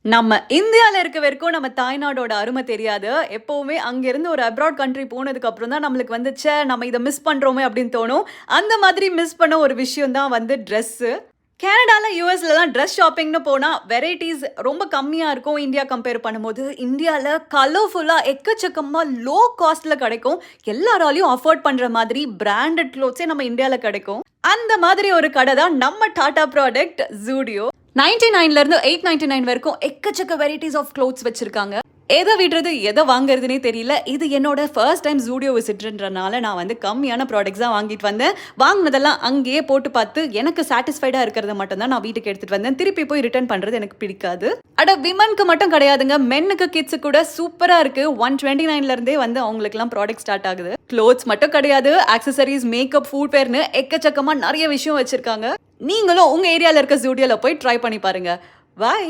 நம்ம இந்தியால இருக்க வரைக்கும் நம்ம தாய்நாடோட அருமை தெரியாது. எப்பவுமே அங்கிருந்து ஒரு அப்ராட் கண்ட்ரி போனதுக்கு அப்புறம் தான் நம்மளுக்கு வந்து, ச்சே! நம்ம இத மிஸ் பண்றோமே அப்படின்னு தோணும். அந்த மாதிரி மிஸ் பண்ண ஒரு விஷயம் தான் வந்து ட்ரெஸ்ஸு. கனடால, யுஎஸ்லலாம் ட்ரெஸ் ஷாப்பிங்ன்னு போனா வெரைட்டீஸ் ரொம்ப கம்மியா இருக்கும். இந்தியா கம்பேர் பண்ணும்போது. இந்தியால கலர்ஃபுல்லா எக்கச்சக்கமா லோ காஸ்ட்ல கிடைக்கும். எல்லாராலயும் அஃபோர்ட் பண்ற மாதிரி பிராண்டட் க்ளோத்ஸே நம்ம இந்தியால கிடைக்கும். அந்த மாதிரி ஒரு கடை தான் நம்ம டாடா ப்ராடக்ட் Zudio. 99ல இருந்து 899 வரைக்கும் எக்கச்சக்க வெரைட்டிஸ் ஆஃப் க்ளோத்ஸ் வச்சிருக்காங்க. எதை விடுறது எதை வாங்குறதுனே தெரியல. இது என்னோட ஃபர்ஸ்ட் டைம் Zudio விசிட்ன்றனால நான் வந்து கம்மியான ப்ராடக்ட்ஸ் தான் வாங்கிட்டு வந்தேன். வாங்கினதெல்லாம் அங்கேயே போட்டு பார்த்து எனக்கு சாட்டிஸ்ஃபைடா இருக்கிறத மட்டும் தான் நான் வீட்டுக்கு எடுத்துட்டு வந்தேன். திருப்பி போய் ரிட்டர்ன் பண்றது எனக்கு பிடிக்காது. அட விமனுக்கு மட்டும் கிடையாதுங்க, மென்னுக்கு கிட்ஸு கூட சூப்பரா இருக்கு. 129ல இருந்தே வந்து அவங்களுக்குலாம் ப்ராடக்ட் ஸ்டார்ட் ஆகுது. க்ளோத்ஸ் மட்டும் கிடையாது, ஆக்சசரிஸ், மேக்கப், ஃபுட்வேர்னு எக்கச்சக்கமா நிறைய விஷயம் வச்சிருக்காங்க. நீங்களும் உங்க ஏரியால இருக்க Zudioல போய் ட்ரை பண்ணி பாருங்க. பை.